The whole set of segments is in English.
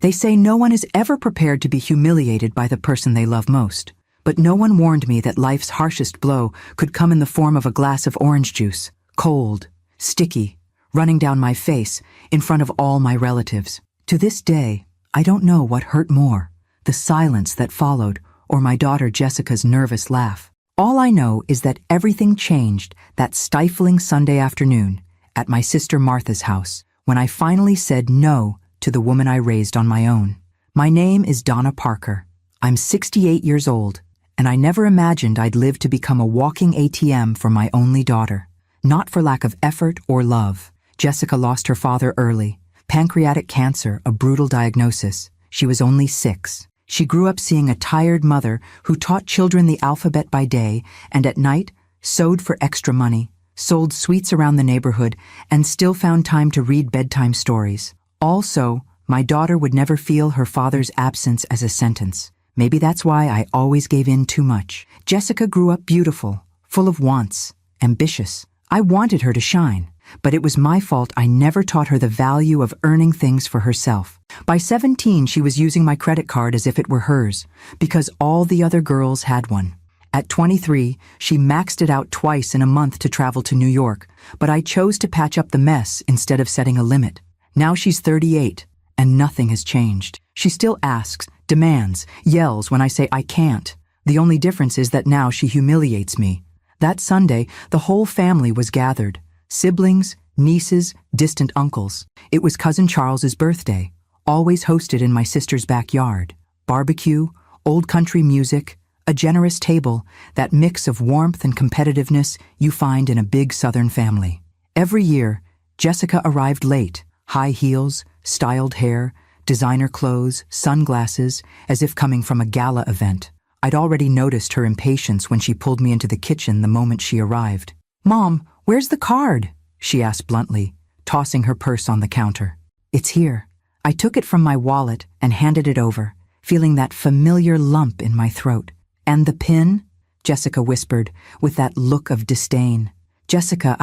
They say no one is ever prepared to be humiliated by the person they love most. But no one warned me that life's harshest blow could come in the form of a glass of orange juice, cold, sticky, running down my face in front of all my relatives. To this day, I don't know what hurt more, the silence that followed or my daughter Jessica's nervous laugh. All I know is that everything changed that stifling Sunday afternoon at my sister Martha's house when I finally said no to the woman I raised on my own. My name is Donna Parker. I'm 68 years old, and I never imagined I'd live to become a walking ATM for my only daughter. Not for lack of effort or love. Jessica lost her father early. Pancreatic cancer, a brutal diagnosis. She was only 6. She grew up seeing a tired mother who taught children the alphabet by day and at night sewed for extra money, sold sweets around the neighborhood, and still found time to read bedtime stories. Also, my daughter would never feel her father's absence as a sentence. Maybe that's why I always gave in too much. Jessica grew up beautiful, full of wants, ambitious. I wanted her to shine, but it was my fault I never taught her the value of earning things for herself. By 17, she was using my credit card as if it were hers, because all the other girls had one. At 23, she maxed it out twice in a month to travel to New York, but I chose to patch up the mess instead of setting a limit. Now she's 38, and nothing has changed. She still asks, demands, yells when I say I can't. The only difference is that now she humiliates me. That Sunday, the whole family was gathered. Siblings, nieces, distant uncles. It was Cousin Charles's birthday, always hosted in my sister's backyard. Barbecue, old country music, a generous table, that mix of warmth and competitiveness you find in a big Southern family. Every year, Jessica arrived late, high heels, styled hair, designer clothes, sunglasses, as if coming from a gala event. I'd already noticed her impatience when she pulled me into the kitchen the moment she arrived. "Mom, where's the card?" she asked bluntly, tossing her purse on the counter. "It's here." I took it from my wallet and handed it over, feeling that familiar lump in my throat. "And the pin?" Jessica whispered, with that look of disdain. "Jessica,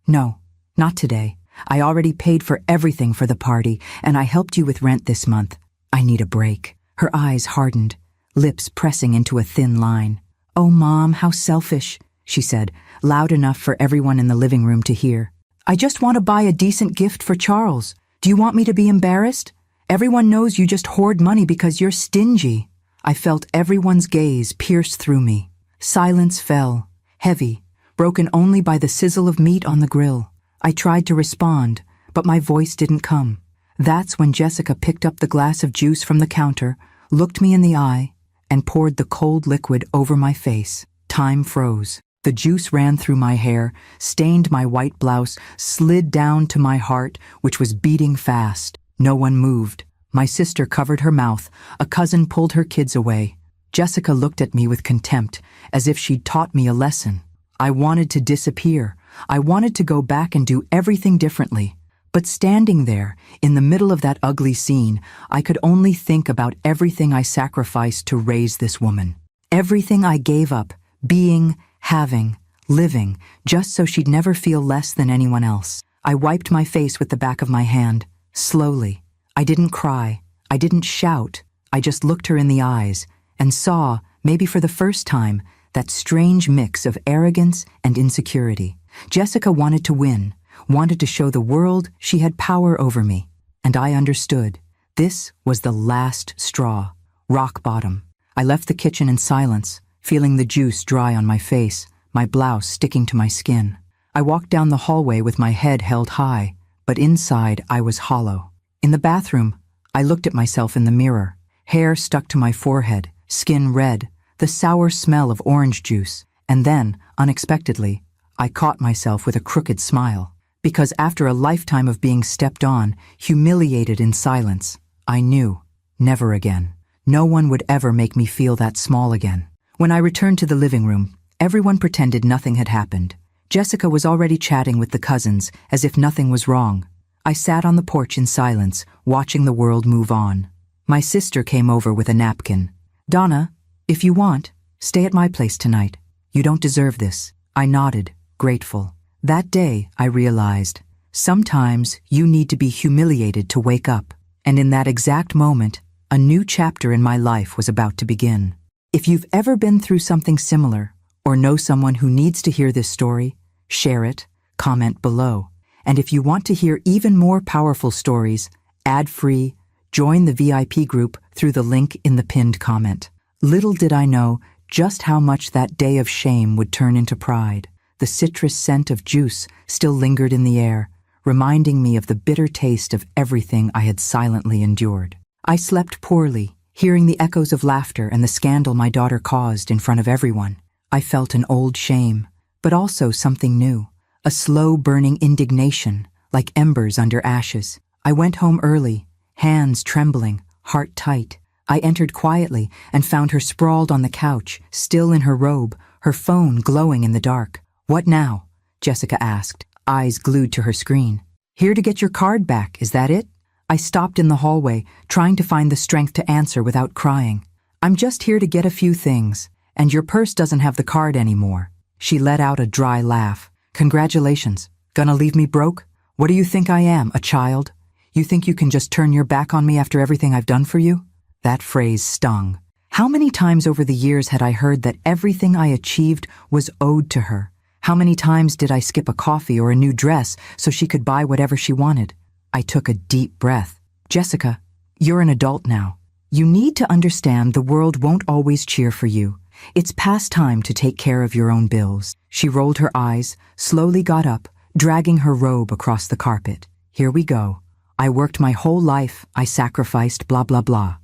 No, not today. I already paid for everything for the party, and I helped you with rent this month. I need a break." Her eyes hardened, lips pressing into a thin line. "Oh, Mom, how selfish," she said, loud enough for everyone in the living room to hear. "I just want to buy a decent gift for Charles. Do you want me to be embarrassed? Everyone knows you just hoard money because you're stingy." I felt everyone's gaze pierce through me. Silence fell, heavy, broken only by the sizzle of meat on the grill. I tried to respond, but my voice didn't come. That's when Jessica picked up the glass of juice from the counter, looked me in the eye, and poured the cold liquid over my face. Time froze. The juice ran through my hair, stained my white blouse, slid down to my heart, which was beating fast. No one moved. My sister covered her mouth. A cousin pulled her kids away. Jessica looked at me with contempt, as if she'd taught me a lesson. I wanted to disappear. I wanted to go back and do everything differently. But standing there, in the middle of that ugly scene, I could only think about everything I sacrificed to raise this woman. Everything I gave up, being, having, living, just so she'd never feel less than anyone else. I wiped my face with the back of my hand, slowly. I didn't cry. I didn't shout. I just looked her in the eyes and saw, maybe for the first time, that strange mix of arrogance and insecurity. Jessica wanted to win, wanted to show the world she had power over me. And I understood. This was the last straw, rock bottom. I left the kitchen in silence, feeling the juice dry on my face, my blouse sticking to my skin. I walked down the hallway with my head held high, but inside I was hollow. In the bathroom, I looked at myself in the mirror, hair stuck to my forehead, skin red, the sour smell of orange juice, and then, unexpectedly, I caught myself with a crooked smile. Because after a lifetime of being stepped on, humiliated in silence, I knew, never again. No one would ever make me feel that small again. When I returned to the living room, everyone pretended nothing had happened. Jessica was already chatting with the cousins, as if nothing was wrong. I sat on the porch in silence, watching the world move on. My sister came over with a napkin. "Donna, if you want, stay at my place tonight. You don't deserve this." I nodded, grateful. That day, I realized, sometimes you need to be humiliated to wake up. And in that exact moment, a new chapter in my life was about to begin. If you've ever been through something similar, or know someone who needs to hear this story, share it, comment below. And if you want to hear even more powerful stories, ad-free, join the VIP group through the link in the pinned comment. Little did I know just how much that day of shame would turn into pride. The citrus scent of juice still lingered in the air, reminding me of the bitter taste of everything I had silently endured. I slept poorly, hearing the echoes of laughter and the scandal my daughter caused in front of everyone. I felt an old shame, but also something new, a slow burning indignation, like embers under ashes. I went home early, hands trembling, heart tight. I entered quietly and found her sprawled on the couch, still in her robe, her phone glowing in the dark. "What now?" Jessica asked, eyes glued to her screen. "Here to get your card back, is that it?" I stopped in the hallway, trying to find the strength to answer without crying. "I'm just here to get a few things, and your purse doesn't have the card anymore." She let out a dry laugh. "Congratulations. Gonna leave me broke? What do you think I am, a child? You think you can just turn your back on me after everything I've done for you?" That phrase stung. How many times over the years had I heard that everything I achieved was owed to her? How many times did I skip a coffee or a new dress so she could buy whatever she wanted? I took a deep breath. "Jessica, you're an adult now. You need to understand the world won't always cheer for you. It's past time to take care of your own bills." She rolled her eyes, slowly got up, dragging her robe across the carpet. "Here we go. I worked my whole life, I sacrificed, blah, blah, blah.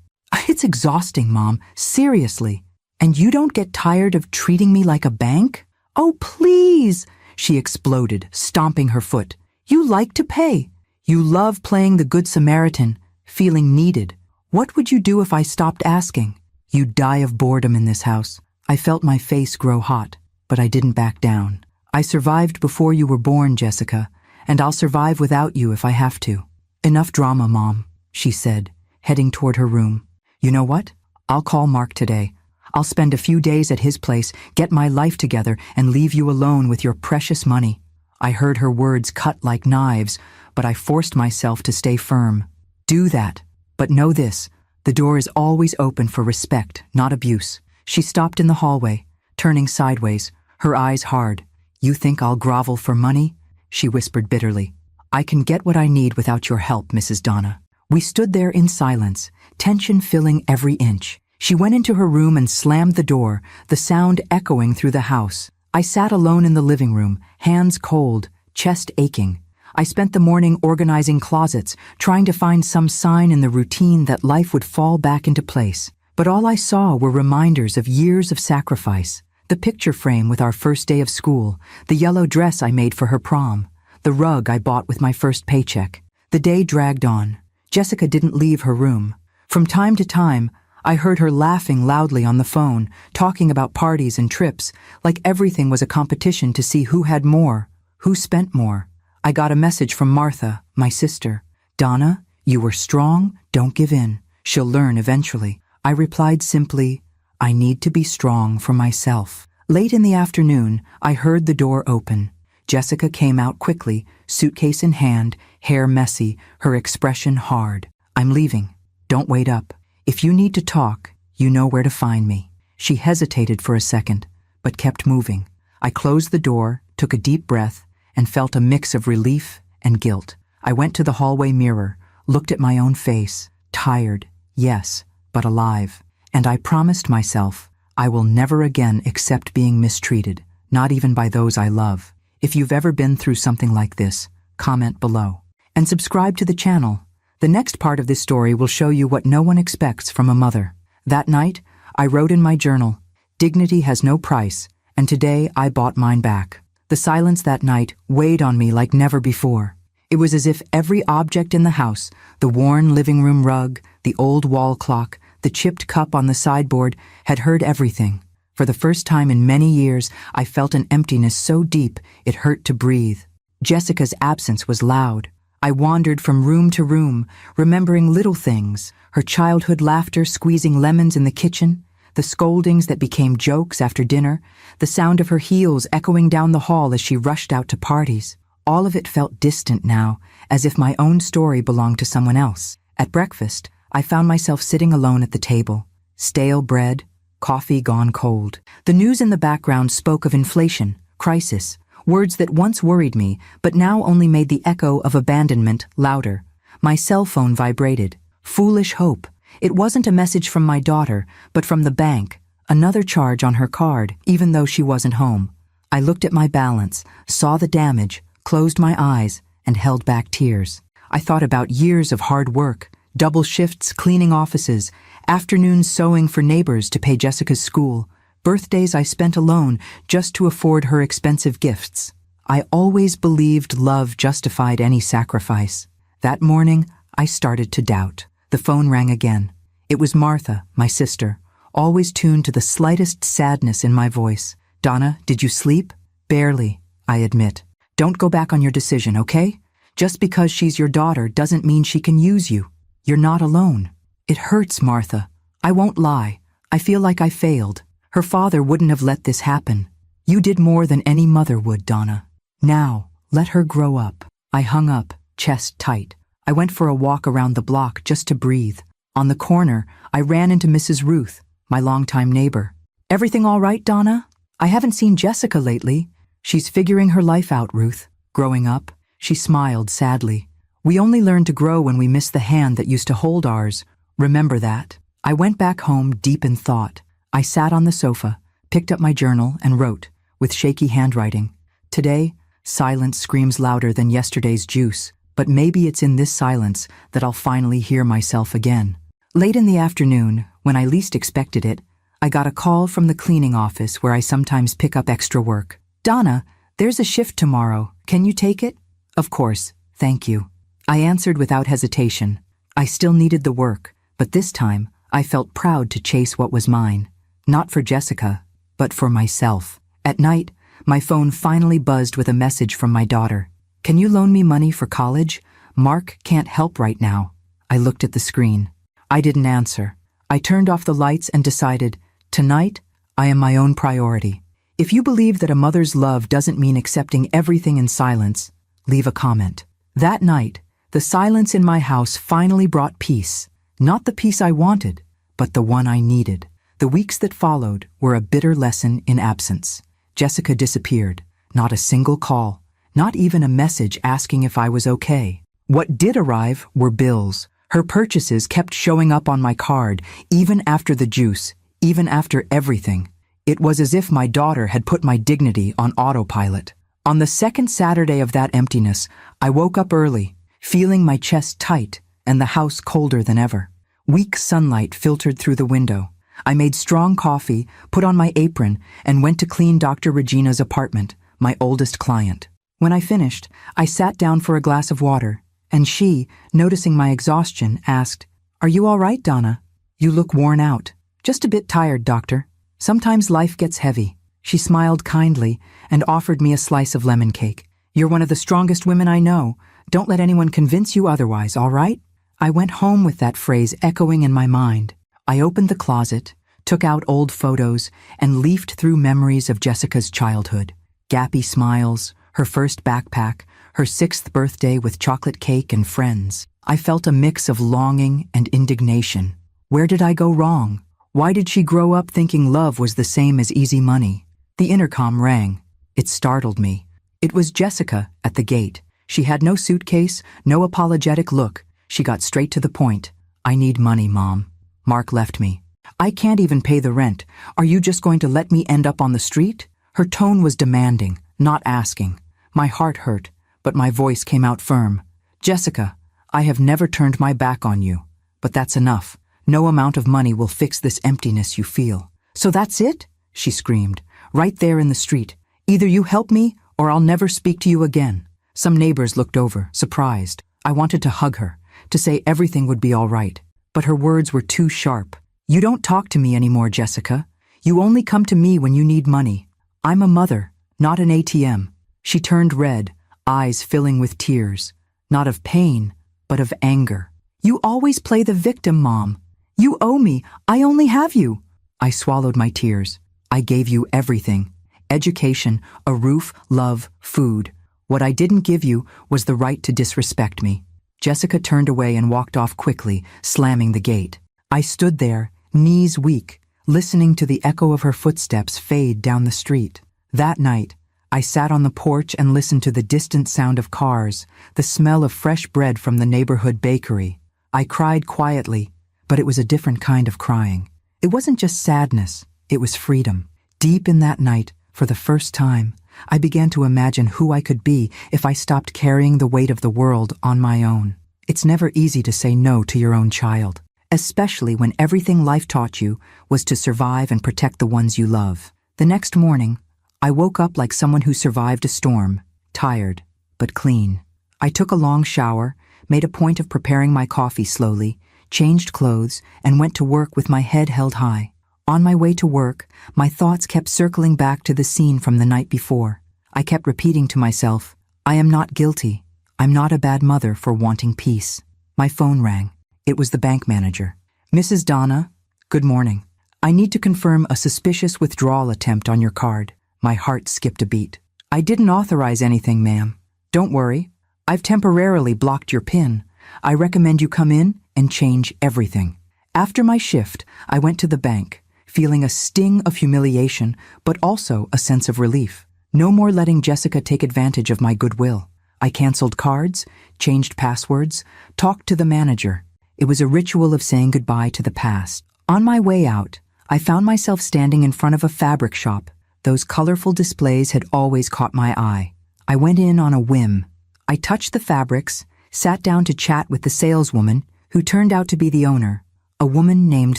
It's exhausting, Mom, seriously. And you don't get tired of treating me like a bank? Oh, please!" She exploded, stomping her foot. "You like to pay. You love playing the Good Samaritan, feeling needed. What would you do if I stopped asking? You'd die of boredom in this house." I felt my face grow hot, but I didn't back down. "I survived before you were born, Jessica, and I'll survive without you if I have to." "Enough drama, Mom," she said, heading toward her room. "You know what? I'll call Mark today. I'll spend a few days at his place, get my life together, and leave you alone with your precious money." I heard her words cut like knives, but I forced myself to stay firm. "Do that. But know this, the door is always open for respect, not abuse." She stopped in the hallway, turning sideways, her eyes hard. "You think I'll grovel for money?" she whispered bitterly. "I can get what I need without your help, Mrs. Donna." We stood there in silence, tension filling every inch. She went into her room and slammed the door, the sound echoing through the house. I sat alone in the living room, hands cold, chest aching. I spent the morning organizing closets, trying to find some sign in the routine that life would fall back into place. But all I saw were reminders of years of sacrifice. The picture frame with our first day of school, the yellow dress I made for her prom, the rug I bought with my first paycheck. The day dragged on. Jessica didn't leave her room. From time to time, I heard her laughing loudly on the phone, talking about parties and trips, like everything was a competition to see who had more, who spent more. I got a message from Martha, my sister. "Donna, you were strong, don't give in. She'll learn eventually." I replied simply, "I need to be strong for myself." Late in the afternoon, I heard the door open. Jessica came out quickly, suitcase in hand, hair messy, her expression hard. "I'm leaving. Don't wait up. If you need to talk, you know where to find me." She hesitated for a second, but kept moving. I closed the door, took a deep breath, and felt a mix of relief and guilt. I went to the hallway mirror, looked at my own face, tired, yes, but alive. And I promised myself, I will never again accept being mistreated, not even by those I love. If you've ever been through something like this, comment below. And subscribe to the channel. The next part of this story will show you what no one expects from a mother. That night, I wrote in my journal, "Dignity has no price, and today I bought mine back." The silence that night weighed on me like never before. It was as if every object in the house, the worn living room rug, the old wall clock, the chipped cup on the sideboard, had heard everything. For the first time in many years, I felt an emptiness so deep it hurt to breathe. Jessica's absence was loud. I wandered from room to room, remembering little things, her childhood laughter squeezing lemons in the kitchen, the scoldings that became jokes after dinner, the sound of her heels echoing down the hall as she rushed out to parties. All of it felt distant now, as if my own story belonged to someone else. At breakfast, I found myself sitting alone at the table. Stale bread, coffee gone cold. The news in the background spoke of inflation, crisis, words that once worried me, but now only made the echo of abandonment louder. My cell phone vibrated. Foolish hope. It wasn't a message from my daughter, but from the bank. Another charge on her card, even though she wasn't home. I looked at my balance, saw the damage, closed my eyes, and held back tears. I thought about years of hard work, double shifts cleaning offices, afternoons sewing for neighbors to pay Jessica's school, birthdays I spent alone just to afford her expensive gifts. I always believed love justified any sacrifice. That morning, I started to doubt. The phone rang again. It was Martha, my sister, always tuned to the slightest sadness in my voice. "Donna, did you sleep?" "Barely," I admit. "Don't go back on your decision, okay? Just because she's your daughter doesn't mean she can use you. You're not alone." "It hurts, Martha. I won't lie. I feel like I failed. Her father wouldn't have let this happen. You did more than any mother would, Donna. Now, let her grow up." I hung up, chest tight. I went for a walk around the block just to breathe. On the corner, I ran into Mrs. Ruth, my longtime neighbor. "Everything all right, Donna? I haven't seen Jessica lately." "She's figuring her life out, Ruth. Growing up." She smiled sadly. "We only learn to grow when we miss the hand that used to hold ours. Remember that." I went back home deep in thought. I sat on the sofa, picked up my journal, and wrote, with shaky handwriting. "Today, silence screams louder than yesterday's juice, but maybe it's in this silence that I'll finally hear myself again." Late in the afternoon, when I least expected it, I got a call from the cleaning office where I sometimes pick up extra work. "Donna, there's a shift tomorrow. Can you take it?" "Of course, thank you." I answered without hesitation. I still needed the work, but this time I felt proud to chase what was mine. Not for Jessica, but for myself. At night, my phone finally buzzed with a message from my daughter. "Can you loan me money for college? Mark can't help right now." I looked at the screen. I didn't answer. I turned off the lights and decided, tonight, I am my own priority. If you believe that a mother's love doesn't mean accepting everything in silence, leave a comment. That night, the silence in my house finally brought peace. Not the peace I wanted, but the one I needed. The weeks that followed were a bitter lesson in absence. Jessica disappeared. Not a single call. Not even a message asking if I was okay. What did arrive were bills. Her purchases kept showing up on my card, even after the juice, even after everything. It was as if my daughter had put my dignity on autopilot. On the second Saturday of that emptiness, I woke up early, feeling my chest tight and the house colder than ever. Weak sunlight filtered through the window. I made strong coffee, put on my apron, and went to clean Dr. Regina's apartment, my oldest client. When I finished, I sat down for a glass of water, and she, noticing my exhaustion, asked, "Are you all right, Donna? You look worn out." "Just a bit tired, doctor. Sometimes life gets heavy." She smiled kindly and offered me a slice of lemon cake. "You're one of the strongest women I know. Don't let anyone convince you otherwise, all right?" I went home with that phrase echoing in my mind. I opened the closet, took out old photos, and leafed through memories of Jessica's childhood. Gappy smiles, her first backpack, her 6th birthday with chocolate cake and friends. I felt a mix of longing and indignation. Where did I go wrong? Why did she grow up thinking love was the same as easy money? The intercom rang. It startled me. It was Jessica at the gate. She had no suitcase, no apologetic look. She got straight to the point. "I need money, Mom. Mark left me. I can't even pay the rent. Are you just going to let me end up on the street?" Her tone was demanding, not asking. My heart hurt, but my voice came out firm. "Jessica, I have never turned my back on you. But that's enough. No amount of money will fix this emptiness you feel." "So that's it?" she screamed, right there in the street. "Either you help me, or I'll never speak to you again." Some neighbors looked over, surprised. I wanted to hug her, to say everything would be all right. But her words were too sharp. "You don't talk to me anymore, Jessica. You only come to me when you need money. I'm a mother, not an ATM." She turned red, eyes filling with tears. Not of pain, but of anger. "You always play the victim, Mom. You owe me. I only have you." I swallowed my tears. "I gave you everything. Education, a roof, love, food. What I didn't give you was the right to disrespect me." Jessica turned away and walked off quickly, slamming the gate. I stood there, knees weak, listening to the echo of her footsteps fade down the street. That night, I sat on the porch and listened to the distant sound of cars, the smell of fresh bread from the neighborhood bakery. I cried quietly, but it was a different kind of crying. It wasn't just sadness, it was freedom. Deep in that night, for the first time, I began to imagine who I could be if I stopped carrying the weight of the world on my own. It's never easy to say no to your own child, especially when everything life taught you was to survive and protect the ones you love. The next morning, I woke up like someone who survived a storm, tired, but clean. I took a long shower, made a point of preparing my coffee slowly, changed clothes, and went to work with my head held high. On my way to work, my thoughts kept circling back to the scene from the night before. I kept repeating to myself, I am not guilty. I'm not a bad mother for wanting peace. My phone rang. It was the bank manager. Mrs. Donna, good morning. I need to confirm a suspicious withdrawal attempt on your card. My heart skipped a beat. I didn't authorize anything, ma'am. Don't worry. I've temporarily blocked your PIN. I recommend you come in and change everything. After my shift, I went to the bank, feeling a sting of humiliation, but also a sense of relief. No more letting Jessica take advantage of my goodwill. I canceled cards, changed passwords, talked to the manager. It was a ritual of saying goodbye to the past. On my way out, I found myself standing in front of a fabric shop. Those colorful displays had always caught my eye. I went in on a whim. I touched the fabrics, sat down to chat with the saleswoman, who turned out to be the owner, a woman named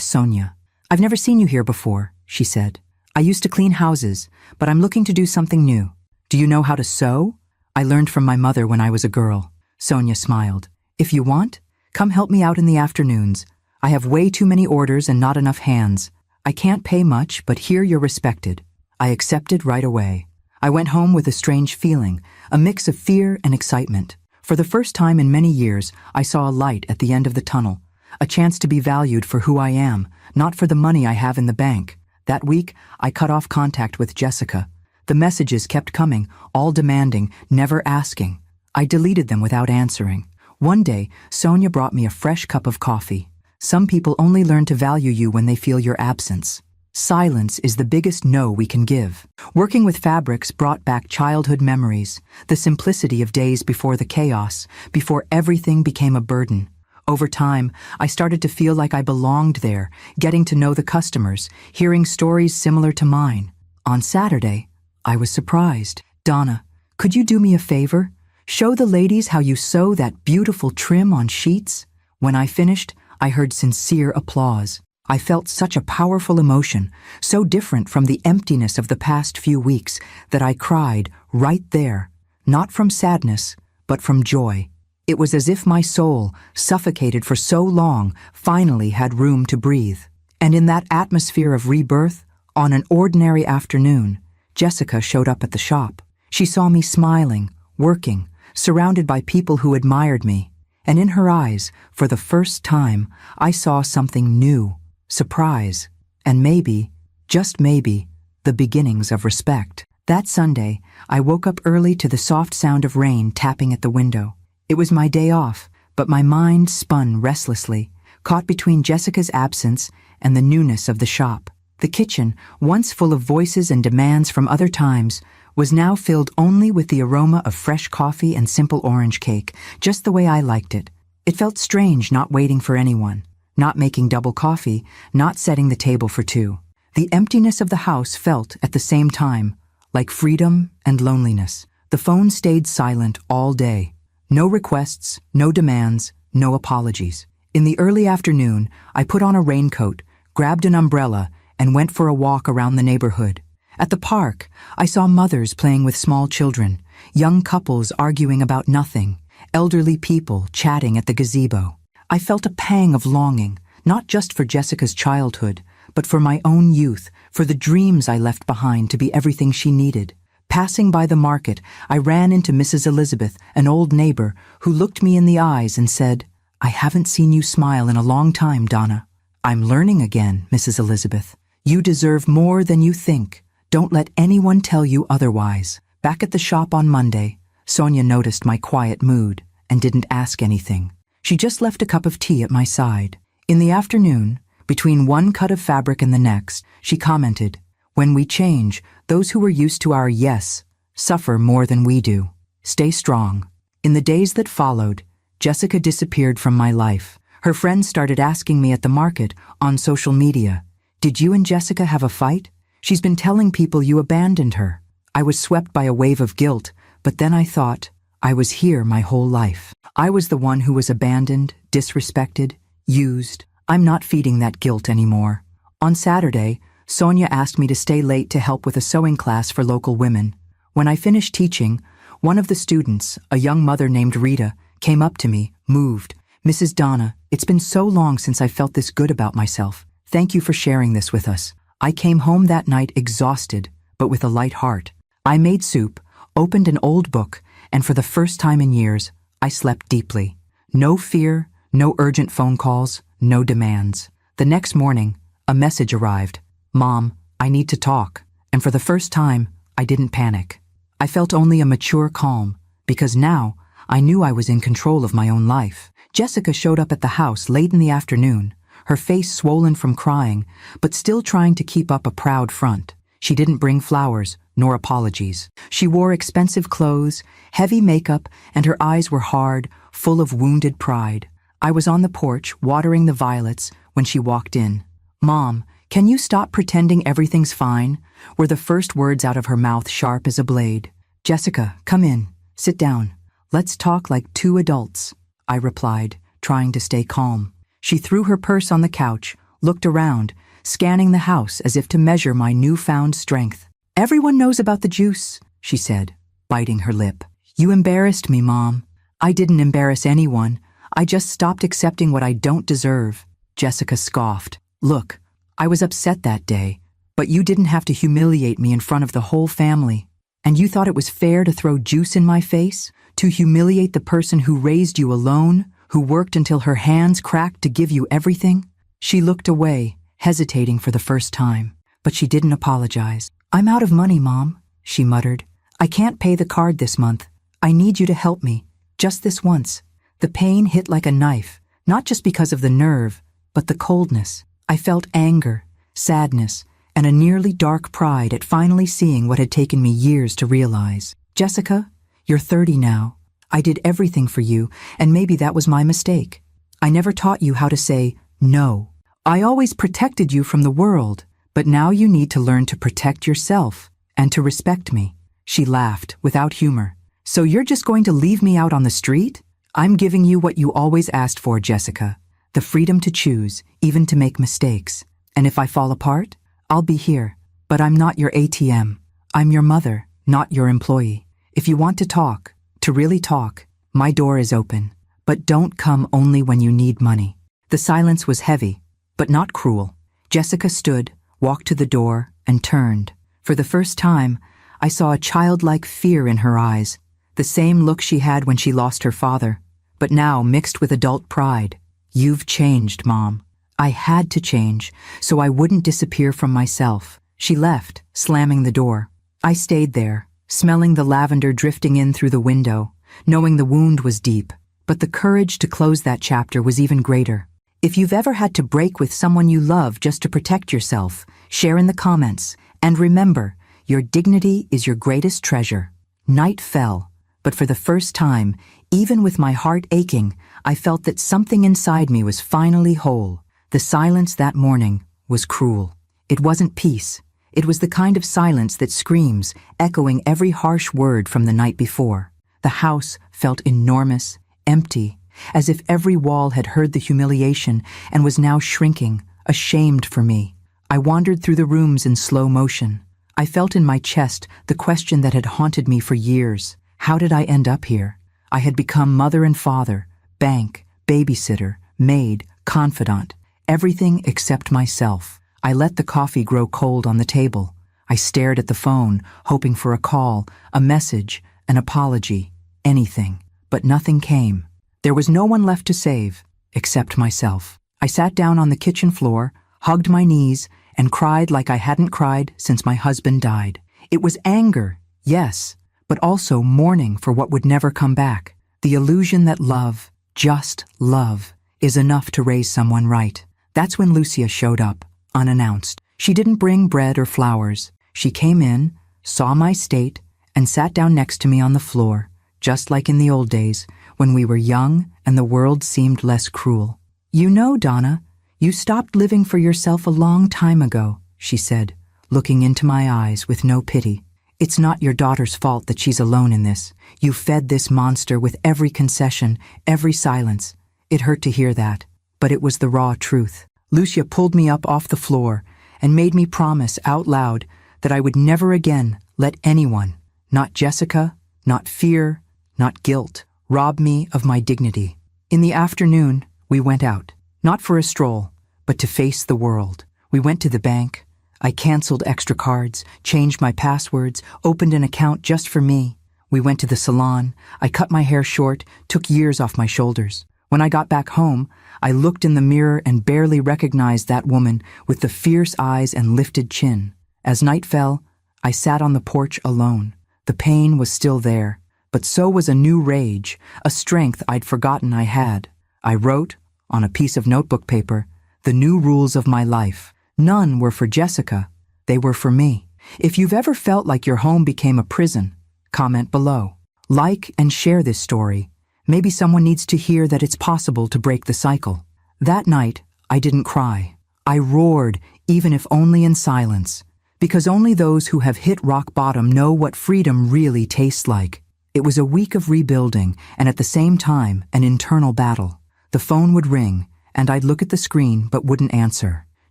Sonia. I've never seen you here before, she said. I used to clean houses, but I'm looking to do something new. Do you know how to sew? I learned from my mother when I was a girl. Sonia smiled. If you want, come help me out in the afternoons. I have way too many orders and not enough hands. I can't pay much, but here you're respected. I accepted right away. I went home with a strange feeling, a mix of fear and excitement. For the first time in many years, I saw a light at the end of the tunnel, a chance to be valued for who I am, not for the money I have in the bank. That week, I cut off contact with Jessica. The messages kept coming, all demanding, never asking. I deleted them without answering. One day, Sonia brought me a fresh cup of coffee. Some people only learn to value you when they feel your absence. Silence is the biggest no we can give. Working with fabrics brought back childhood memories, the simplicity of days before the chaos, before everything became a burden. Over time, I started to feel like I belonged there, getting to know the customers, hearing stories similar to mine. On Saturday, I was surprised. Donna, could you do me a favor? Show the ladies how you sew that beautiful trim on sheets? When I finished, I heard sincere applause. I felt such a powerful emotion, so different from the emptiness of the past few weeks, that I cried right there, not from sadness, but from joy. It was as if my soul, suffocated for so long, finally had room to breathe. And in that atmosphere of rebirth, on an ordinary afternoon, Jessica showed up at the shop. She saw me smiling, working, surrounded by people who admired me. And in her eyes, for the first time, I saw something new, surprise, and maybe, just maybe, the beginnings of respect. That Sunday, I woke up early to the soft sound of rain tapping at the window. It was my day off, but my mind spun restlessly, caught between Jessica's absence and the newness of the shop. The kitchen, once full of voices and demands from other times, was now filled only with the aroma of fresh coffee and simple orange cake, just the way I liked it. It felt strange not waiting for anyone, not making double coffee, not setting the table for two. The emptiness of the house felt, at the same time, like freedom and loneliness. The phone stayed silent all day. No requests, no demands, no apologies. In the early afternoon, I put on a raincoat, grabbed an umbrella, and went for a walk around the neighborhood. At the park, I saw mothers playing with small children, young couples arguing about nothing, elderly people chatting at the gazebo. I felt a pang of longing, not just for Jessica's childhood, but for my own youth, for the dreams I left behind to be everything she needed. Passing by the market, I ran into Mrs. Elizabeth, an old neighbor, who looked me in the eyes and said, "I haven't seen you smile in a long time, Donna." "I'm learning again, Mrs. Elizabeth. You deserve more than you think. Don't let anyone tell you otherwise." Back at the shop on Monday, Sonia noticed my quiet mood and didn't ask anything. She just left a cup of tea at my side. In the afternoon, between one cut of fabric and the next, she commented, "When we change, those who were used to our yes suffer more than we do. Stay strong." In the days that followed, Jessica disappeared from my life. Her friends started asking me at the market, on social media, "Did you and Jessica have a fight? She's been telling people you abandoned her." I was swept by a wave of guilt, but then I thought, I was here my whole life. I was the one who was abandoned, disrespected, used. I'm not feeding that guilt anymore. On Saturday, Sonia asked me to stay late to help with a sewing class for local women. When I finished teaching, one of the students, a young mother named Rita, came up to me, moved. "Mrs. Donna, it's been so long since I felt this good about myself. Thank you for sharing this with us." I came home that night exhausted, but with a light heart. I made soup, opened an old book, and for the first time in years, I slept deeply. No fear, no urgent phone calls, no demands. The next morning, a message arrived. "Mom, I need to talk." And for the first time, I didn't panic. I felt only a mature calm, because now I knew I was in control of my own life. Jessica showed up at the house late in the afternoon, her face swollen from crying, but still trying to keep up a proud front. She didn't bring flowers, nor apologies. She wore expensive clothes, heavy makeup, and her eyes were hard, full of wounded pride. I was on the porch, watering the violets, when she walked in. "Mom, can you stop pretending everything's fine?" were the first words out of her mouth, sharp as a blade. "Jessica, come in. Sit down. Let's talk like two adults," I replied, trying to stay calm. She threw her purse on the couch, looked around, scanning the house as if to measure my newfound strength. "Everyone knows about the juice," she said, biting her lip. "You embarrassed me, Mom." "I didn't embarrass anyone. I just stopped accepting what I don't deserve," Jessica scoffed. "Look, I was upset that day, but you didn't have to humiliate me in front of the whole family. And you thought it was fair to throw juice in my face? To humiliate the person who raised you alone, who worked until her hands cracked to give you everything?" She looked away, hesitating for the first time, but she didn't apologize. "I'm out of money, Mom," she muttered. "I can't pay the card this month. I need you to help me, just this once." The pain hit like a knife, not just because of the nerve, but the coldness. I felt anger, sadness, and a nearly dark pride at finally seeing what had taken me years to realize. "Jessica, you're 30 now. I did everything for you, and maybe that was my mistake. I never taught you how to say no. I always protected you from the world, but now you need to learn to protect yourself and to respect me." She laughed, without humor. "So you're just going to leave me out on the street? I'm giving you what you always asked for, Jessica. The freedom to choose, even to make mistakes. And if I fall apart, I'll be here. But I'm not your ATM. I'm your mother, not your employee. If you want to talk, to really talk, my door is open. But don't come only when you need money." The silence was heavy, but not cruel. Jessica stood, walked to the door, and turned. For the first time, I saw a childlike fear in her eyes, the same look she had when she lost her father, but now mixed with adult pride. "You've changed, Mom." I had to change, so I wouldn't disappear from myself. She left, slamming the door. I stayed there, smelling the lavender drifting in through the window, knowing the wound was deep, but the courage to close that chapter was even greater. If you've ever had to break with someone you love just to protect yourself, share in the comments, and remember, your dignity is your greatest treasure. Night fell, but for the first time, even with my heart aching, I felt that something inside me was finally whole. The silence that morning was cruel. It wasn't peace. It was the kind of silence that screams, echoing every harsh word from the night before. The house felt enormous, empty, as if every wall had heard the humiliation and was now shrinking, ashamed for me. I wandered through the rooms in slow motion. I felt in my chest the question that had haunted me for years. How did I end up here? I had become mother and father, bank, babysitter, maid, confidant, everything except myself. I let the coffee grow cold on the table. I stared at the phone, hoping for a call, a message, an apology, anything. But nothing came. There was no one left to save, except myself. I sat down on the kitchen floor, hugged my knees, and cried like I hadn't cried since my husband died. It was anger, yes, but also mourning for what would never come back. The illusion that love, just love, is enough to raise someone right. That's when Lucia showed up, unannounced. She didn't bring bread or flowers. She came in, saw my state, and sat down next to me on the floor, just like in the old days, when we were young and the world seemed less cruel. "You know, Donna, you stopped living for yourself a long time ago," she said, looking into my eyes with no pity. "It's not your daughter's fault that she's alone in this. You fed this monster with every concession, every silence." It hurt to hear that, but it was the raw truth. Lucia pulled me up off the floor and made me promise out loud that I would never again let anyone, not Jessica, not fear, not guilt, rob me of my dignity. In the afternoon, we went out, not for a stroll, but to face the world. We went to the bank. I canceled extra cards, changed my passwords, opened an account just for me. We went to the salon. I cut my hair short, took years off my shoulders. When I got back home, I looked in the mirror and barely recognized that woman with the fierce eyes and lifted chin. As night fell, I sat on the porch alone. The pain was still there, but so was a new rage, a strength I'd forgotten I had. I wrote, on a piece of notebook paper, the new rules of my life. None were for Jessica. They were for me. If you've ever felt like your home became a prison, comment below. Like and share this story. Maybe someone needs to hear that it's possible to break the cycle. That night, I didn't cry. I roared, even if only in silence, because only those who have hit rock bottom know what freedom really tastes like. It was a week of rebuilding, and at the same time, an internal battle. The phone would ring, and I'd look at the screen but wouldn't answer.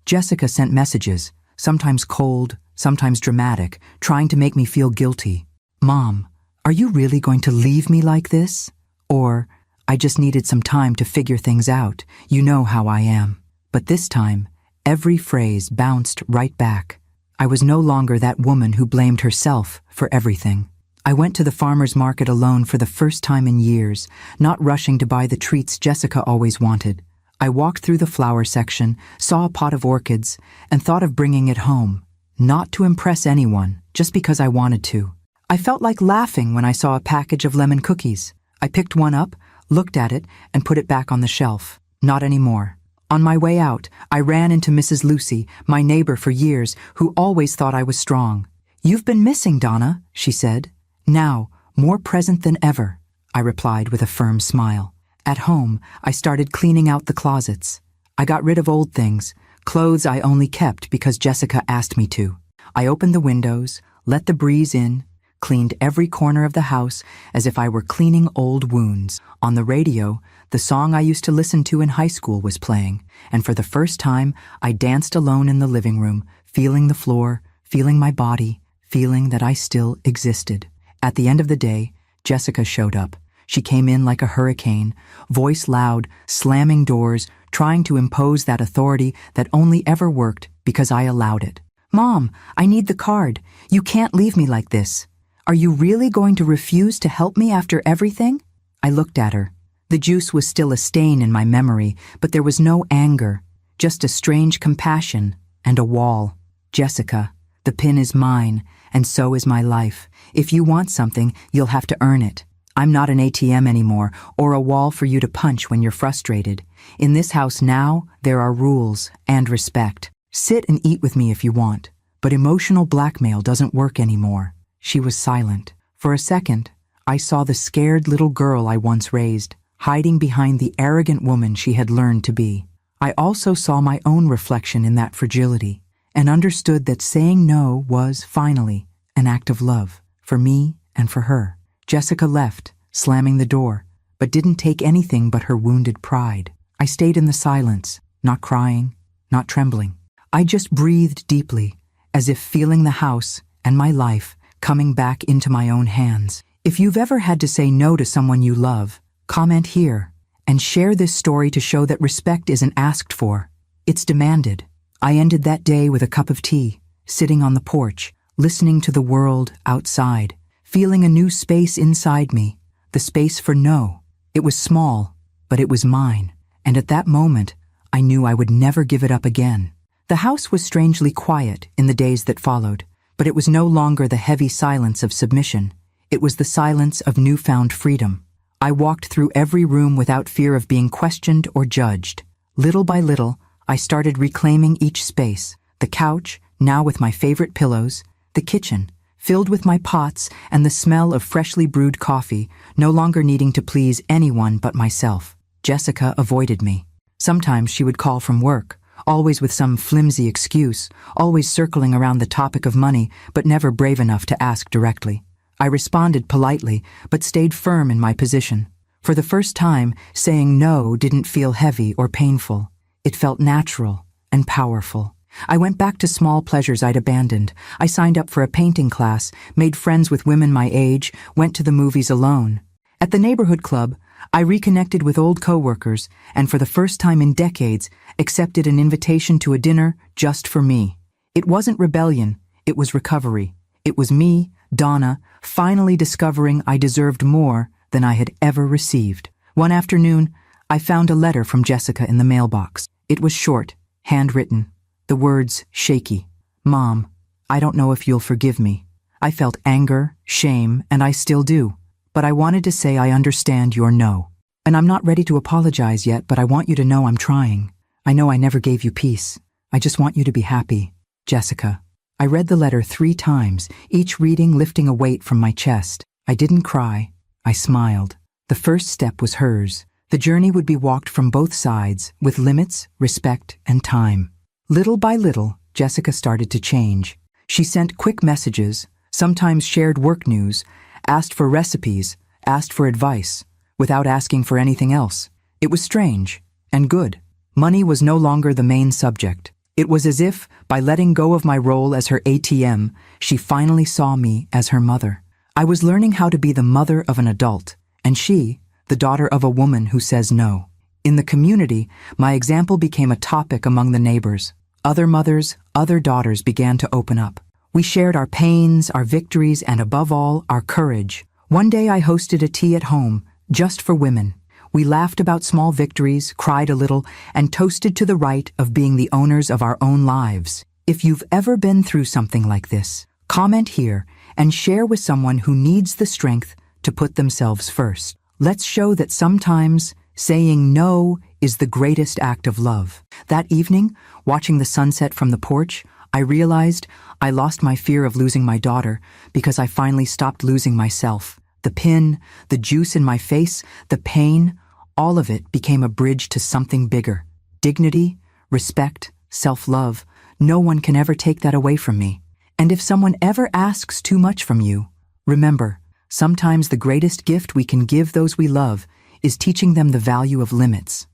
Jessica sent messages, sometimes cold, sometimes dramatic, trying to make me feel guilty. "Mom, are you really going to leave me like this?" Or, "I just needed some time to figure things out. You know how I am." But this time, every phrase bounced right back. I was no longer that woman who blamed herself for everything. I went to the farmer's market alone for the first time in years, not rushing to buy the treats Jessica always wanted. I walked through the flower section, saw a pot of orchids, and thought of bringing it home, not to impress anyone, just because I wanted to. I felt like laughing when I saw a package of lemon cookies. I picked one up, looked at it, and put it back on the shelf. Not anymore. On my way out, I ran into Mrs. Lucy, my neighbor for years, who always thought I was strong. "You've been missing, Donna," she said. "Now, more present than ever," I replied with a firm smile. At home, I started cleaning out the closets. I got rid of old things, clothes I only kept because Jessica asked me to. I opened the windows, let the breeze in, cleaned every corner of the house as if I were cleaning old wounds. On the radio, the song I used to listen to in high school was playing, and for the first time, I danced alone in the living room, feeling the floor, feeling my body, feeling that I still existed. At the end of the day, Jessica showed up. She came in like a hurricane, voice loud, slamming doors, trying to impose that authority that only ever worked because I allowed it. "Mom, I need the card. You can't leave me like this. Are you really going to refuse to help me after everything?" I looked at her. The juice was still a stain in my memory, but there was no anger, just a strange compassion and a wall. "Jessica, the pin is mine, and so is my life. If you want something, you'll have to earn it. I'm not an ATM anymore, or a wall for you to punch when you're frustrated. In this house now, there are rules and respect. Sit and eat with me if you want, but emotional blackmail doesn't work anymore." She was silent. For a second, I saw the scared little girl I once raised, hiding behind the arrogant woman she had learned to be. I also saw my own reflection in that fragility, and understood that saying no was, finally, an act of love, for me and for her. Jessica left, slamming the door, but didn't take anything but her wounded pride. I stayed in the silence, not crying, not trembling. I just breathed deeply, as if feeling the house and my life coming back into my own hands. If you've ever had to say no to someone you love, comment here, and share this story to show that respect isn't asked for, it's demanded. I ended that day with a cup of tea, sitting on the porch, listening to the world outside, feeling a new space inside me, the space for no. It was small, but it was mine, and at that moment, I knew I would never give it up again. The house was strangely quiet in the days that followed, but it was no longer the heavy silence of submission. It was the silence of newfound freedom. I walked through every room without fear of being questioned or judged. Little by little, I started reclaiming each space. The couch, now with my favorite pillows, the kitchen, filled with my pots and the smell of freshly brewed coffee, no longer needing to please anyone but myself. Jessica avoided me. Sometimes she would call from work, always with some flimsy excuse, always circling around the topic of money, but never brave enough to ask directly. I responded politely, but stayed firm in my position. For the first time, saying no didn't feel heavy or painful. It felt natural and powerful. I went back to small pleasures I'd abandoned. I signed up for a painting class, made friends with women my age, went to the movies alone. At the neighborhood club, I reconnected with old coworkers and for the first time in decades accepted an invitation to a dinner just for me. It wasn't rebellion, it was recovery. It was me, Donna, finally discovering I deserved more than I had ever received. One afternoon, I found a letter from Jessica in the mailbox. It was short, handwritten, the words shaky. Mom, I don't know if you'll forgive me. I felt anger, shame, and I still do. But I wanted to say I understand your no. And I'm not ready to apologize yet, but I want you to know I'm trying. I know I never gave you peace. I just want you to be happy. Jessica. I read the letter 3 times, each reading lifting a weight from my chest. I didn't cry. I smiled. The first step was hers. The journey would be walked from both sides, with limits, respect, and time. Little by little, Jessica started to change. She sent quick messages, sometimes shared work news, asked for recipes, asked for advice, without asking for anything else. It was strange, and good. Money was no longer the main subject. It was as if, by letting go of my role as her ATM, she finally saw me as her mother. I was learning how to be the mother of an adult, and she, the daughter of a woman who says no. In the community, my example became a topic among the neighbors. Other mothers, other daughters began to open up. We shared our pains, our victories, and above all, our courage. One day I hosted a tea at home, just for women. We laughed about small victories, cried a little, and toasted to the right of being the owners of our own lives. If you've ever been through something like this, comment here and share with someone who needs the strength to put themselves first. Let's show that sometimes saying no is the greatest act of love. That evening, watching the sunset from the porch, I realized I lost my fear of losing my daughter because I finally stopped losing myself. The pin, the juice in my face, the pain, all of it became a bridge to something bigger. Dignity, respect, self-love. No one can ever take that away from me. And if someone ever asks too much from you, remember, sometimes the greatest gift we can give those we love is teaching them the value of limits.